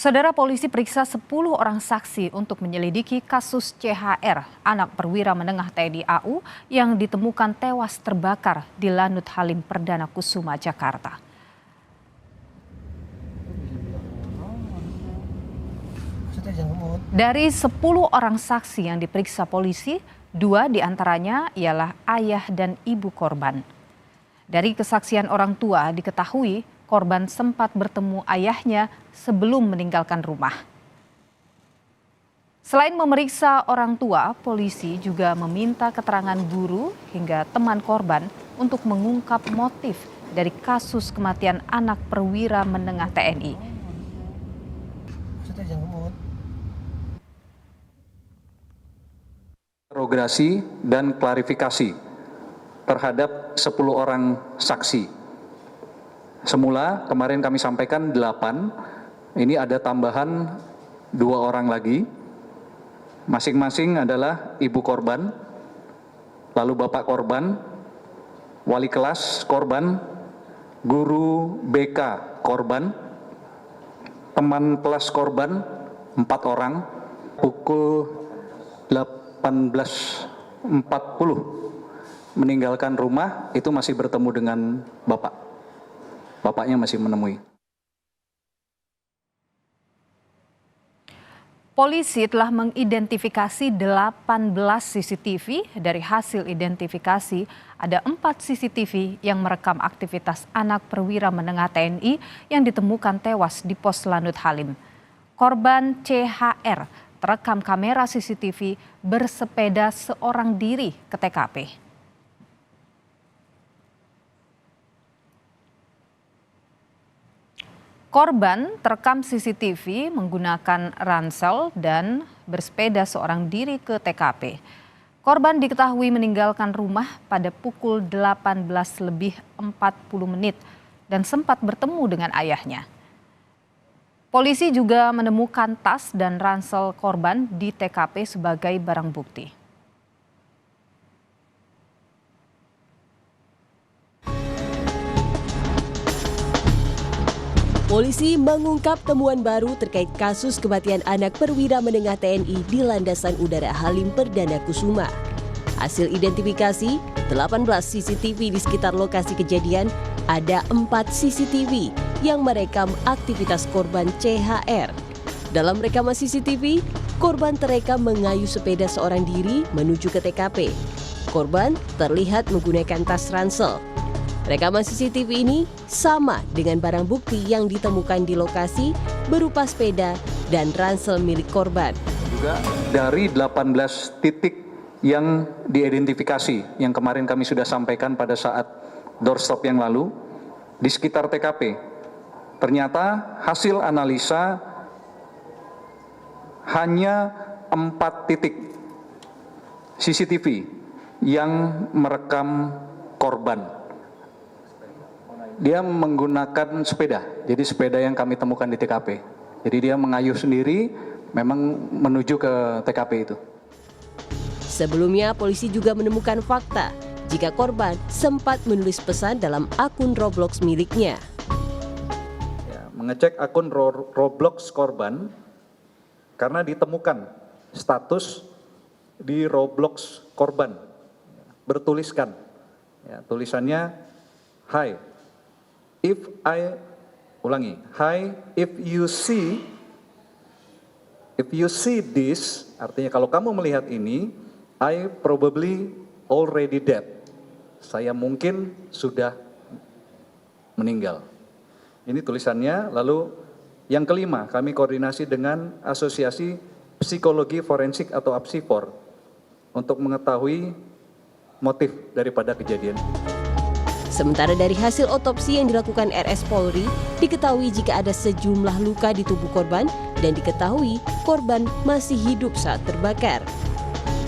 Saudara, polisi periksa 10 orang saksi untuk menyelidiki kasus CHR, anak perwira menengah TNI AU yang ditemukan tewas terbakar di Lanut Halim Perdana Kusuma, Jakarta. Dari 10 orang saksi yang diperiksa polisi, 2 diantaranya ialah ayah dan ibu korban. Dari kesaksian orang tua diketahui korban sempat bertemu ayahnya sebelum meninggalkan rumah. Selain memeriksa orang tua, polisi juga meminta keterangan guru hingga teman korban untuk mengungkap motif dari kasus kematian anak perwira menengah TNI. Interogasi dan klarifikasi terhadap 10 orang saksi. Semula kemarin kami sampaikan 8, ini ada tambahan 2 orang lagi. Masing-masing adalah ibu korban, lalu bapak korban, wali kelas korban, guru BK korban, teman kelas korban 4 orang. Pukul 18.40 meninggalkan rumah, itu masih bertemu dengan bapaknya masih menemui. Polisi telah mengidentifikasi 18 CCTV. Dari hasil identifikasi, ada 4 CCTV yang merekam aktivitas anak perwira menengah TNI yang ditemukan tewas di pos Lanut Halim. Korban CHR terekam kamera CCTV bersepeda seorang diri ke TKP. Korban terekam CCTV menggunakan ransel dan bersepeda seorang diri ke TKP. Korban diketahui meninggalkan rumah pada pukul 18:40 dan sempat bertemu dengan ayahnya. Polisi juga menemukan tas dan ransel korban di TKP sebagai barang bukti. Polisi mengungkap temuan baru terkait kasus kematian anak perwira menengah TNI di Landasan Udara Halim Perdana Kusuma. Hasil identifikasi 18 CCTV di sekitar lokasi kejadian, ada 4 CCTV yang merekam aktivitas korban CHR. Dalam rekaman CCTV, korban terekam mengayuh sepeda seorang diri menuju ke TKP. Korban terlihat menggunakan tas ransel. Rekaman CCTV ini sama dengan barang bukti yang ditemukan di lokasi berupa sepeda dan ransel milik korban. Juga dari 18 titik yang diidentifikasi, yang kemarin kami sudah sampaikan pada saat doorstop yang lalu, di sekitar TKP, ternyata hasil analisa hanya 4 titik CCTV yang merekam korban. Dia menggunakan sepeda, jadi sepeda yang kami temukan di TKP. Jadi dia mengayuh sendiri, memang menuju ke TKP itu. Sebelumnya, polisi juga menemukan fakta jika korban sempat menulis pesan dalam akun Roblox miliknya. Ya, mengecek akun Roblox korban karena ditemukan status di Roblox korban bertuliskan, ya, tulisannya, "Hi, if you see this," artinya kalau kamu melihat ini, "I probably already dead." Saya mungkin sudah meninggal. Ini tulisannya. Lalu yang kelima, kami koordinasi dengan Asosiasi Psikologi Forensik atau APSIFOR untuk mengetahui motif daripada kejadian. Sementara dari hasil otopsi yang dilakukan RS Polri, diketahui jika ada sejumlah luka di tubuh korban dan diketahui korban masih hidup saat terbakar.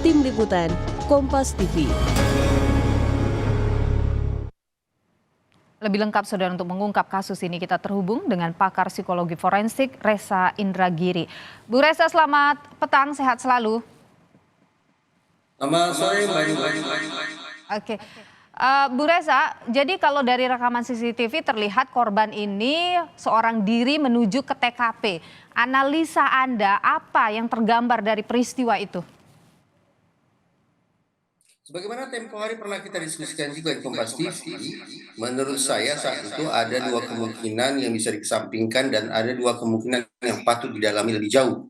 Tim Liputan, Kompas TV. Lebih lengkap, saudara, untuk mengungkap kasus ini kita terhubung dengan pakar psikologi forensik Resa Indragiri. Bu Resa, selamat petang, sehat selalu. Selamat sore, Mbak. Oke. Bu Reza, jadi kalau dari rekaman CCTV terlihat korban ini seorang diri menuju ke TKP. Analisa Anda, apa yang tergambar dari peristiwa itu? Sebagaimana tempo hari pernah kita diskusikan juga di Kompas TV, menurut saya saat itu ada dua kemungkinan yang bisa dikesampingkan dan ada dua kemungkinan yang patut didalami lebih jauh.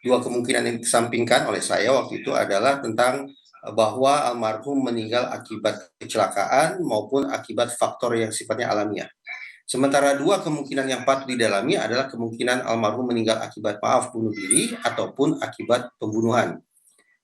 Dua kemungkinan yang dikesampingkan oleh saya waktu itu adalah tentang bahwa almarhum meninggal akibat kecelakaan maupun akibat faktor yang sifatnya alamiah. Sementara dua kemungkinan yang patut didalami adalah kemungkinan almarhum meninggal akibat bunuh diri ataupun akibat pembunuhan.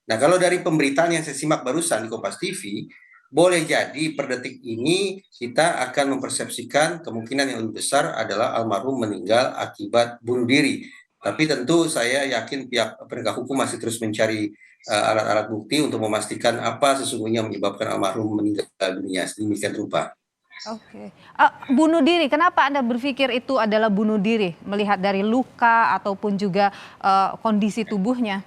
Nah, kalau dari pemberitaan yang saya simak barusan di Kompas TV, boleh jadi per detik ini kita akan mempersepsikan kemungkinan yang lebih besar adalah almarhum meninggal akibat bunuh diri. Tapi tentu saya yakin pihak penegak hukum masih terus mencari alat-alat bukti untuk memastikan apa sesungguhnya menyebabkan almarhum meninggal dunia sedemikian rupa. Oke. Bunuh diri, kenapa Anda berpikir itu adalah bunuh diri? Melihat dari luka ataupun juga kondisi tubuhnya?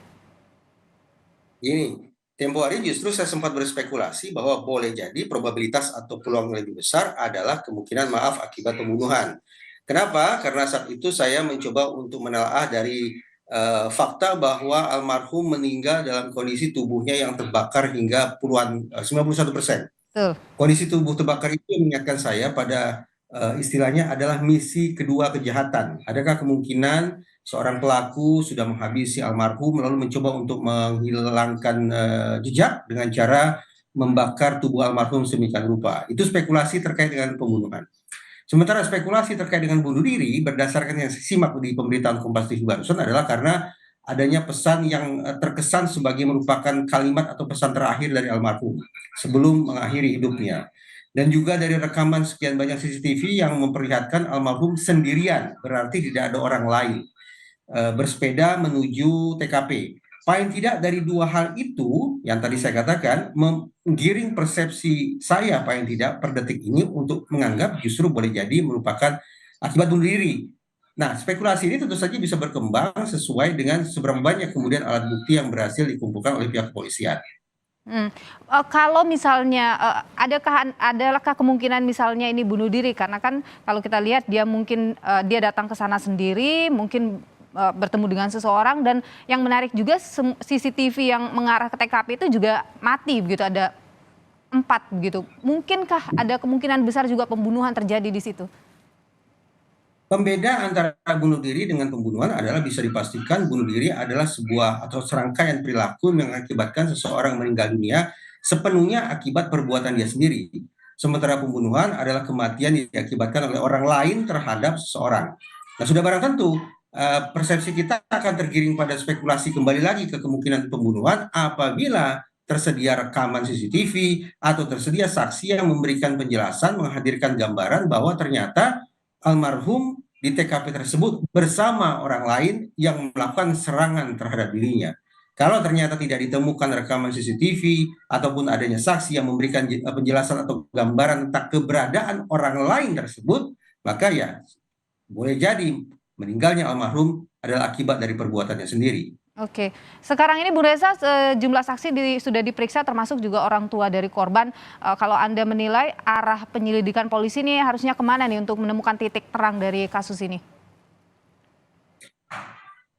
Gini, tempo hari justru saya sempat berspekulasi bahwa boleh jadi probabilitas atau peluang yang lebih besar adalah kemungkinan akibat pembunuhan. Kenapa? Karena saat itu saya mencoba untuk menelaah dari fakta bahwa almarhum meninggal dalam kondisi tubuhnya yang terbakar hingga 91%. Kondisi tubuh terbakar itu mengingatkan saya pada istilahnya adalah misi kedua kejahatan. Adakah kemungkinan seorang pelaku sudah menghabisi almarhum lalu mencoba untuk menghilangkan jejak dengan cara membakar tubuh almarhum sedemikian rupa? Itu spekulasi terkait dengan pembunuhan. Sementara spekulasi terkait dengan bunuh diri berdasarkan yang saya simak di pemberitaan Kompas TV barusan adalah karena adanya pesan yang terkesan sebagai merupakan kalimat atau pesan terakhir dari almarhum sebelum mengakhiri hidupnya. Dan juga dari rekaman sekian banyak CCTV yang memperlihatkan almarhum sendirian, berarti tidak ada orang lain, bersepeda menuju TKP. Paling tidak dari dua hal itu yang tadi saya katakan menggiring persepsi saya paling tidak per detik ini untuk menganggap justru boleh jadi merupakan akibat bunuh diri. Nah, spekulasi ini tentu saja bisa berkembang sesuai dengan seberapa banyak kemudian alat bukti yang berhasil dikumpulkan oleh pihak kepolisian. Kalau misalnya adakah kemungkinan misalnya ini bunuh diri, karena kan kalau kita lihat dia mungkin dia datang ke sana sendiri, mungkin bertemu dengan seseorang, dan yang menarik juga CCTV yang mengarah ke TKP itu juga mati begitu, ada 4 begitu. Mungkinkah ada kemungkinan besar juga pembunuhan terjadi di situ? Pembeda antara bunuh diri dengan pembunuhan adalah bisa dipastikan bunuh diri adalah sebuah atau serangkaian perilaku yang mengakibatkan seseorang meninggal dunia sepenuhnya akibat perbuatan dia sendiri. Sementara pembunuhan adalah kematian yang diakibatkan oleh orang lain terhadap seseorang. Nah, sudah barang tentu persepsi kita akan tergiring pada spekulasi kembali lagi ke kemungkinan pembunuhan apabila tersedia rekaman CCTV atau tersedia saksi yang memberikan penjelasan, menghadirkan gambaran bahwa ternyata almarhum di TKP tersebut bersama orang lain yang melakukan serangan terhadap dirinya. Kalau ternyata tidak ditemukan rekaman CCTV ataupun adanya saksi yang memberikan penjelasan atau gambaran tentang keberadaan orang lain tersebut, maka ya boleh jadi meninggalnya almarhum adalah akibat dari perbuatannya sendiri. Oke, sekarang ini Bu Reza, sejumlah saksi sudah diperiksa termasuk juga orang tua dari korban. Kalau Anda menilai arah penyelidikan polisi ini harusnya kemana nih untuk menemukan titik terang dari kasus ini?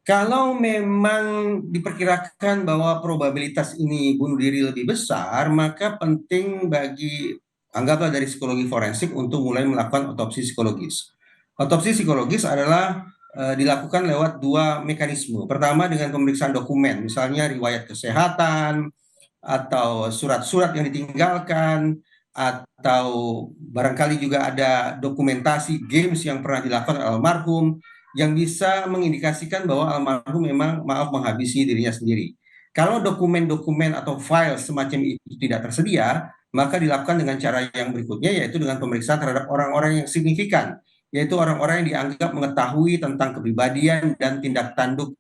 Kalau memang diperkirakan bahwa probabilitas ini bunuh diri lebih besar, maka penting bagi anggaplah dari psikologi forensik untuk mulai melakukan otopsi psikologis. Otopsi psikologis adalah dilakukan lewat dua mekanisme. Pertama dengan pemeriksaan dokumen, misalnya riwayat kesehatan atau surat-surat yang ditinggalkan, atau barangkali juga ada dokumentasi games yang pernah dilakukan oleh almarhum yang bisa mengindikasikan bahwa almarhum memang menghabisi dirinya sendiri. Kalau dokumen-dokumen atau file semacam itu tidak tersedia, maka dilakukan dengan cara yang berikutnya, yaitu dengan pemeriksaan terhadap orang-orang yang signifikan, yaitu orang-orang yang dianggap mengetahui tentang kepribadian dan tindak tanduk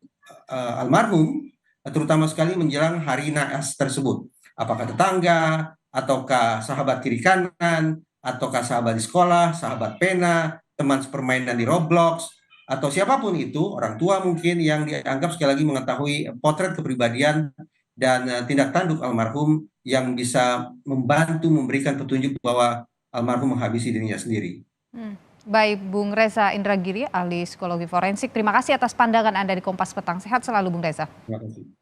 almarhum, terutama sekali menjelang hari naas tersebut. Apakah tetangga, ataukah sahabat kiri kanan, ataukah sahabat di sekolah, sahabat pena, teman sepermainan di Roblox, atau siapapun itu, orang tua mungkin yang dianggap sekali lagi mengetahui potret kepribadian dan tindak tanduk almarhum yang bisa membantu memberikan petunjuk bahwa almarhum menghabisi dirinya sendiri. Baik, Bung Reza Indragiri, ahli psikologi forensik. Terima kasih atas pandangan Anda di Kompas Petang. Sehat selalu, Bung Reza. Terima kasih.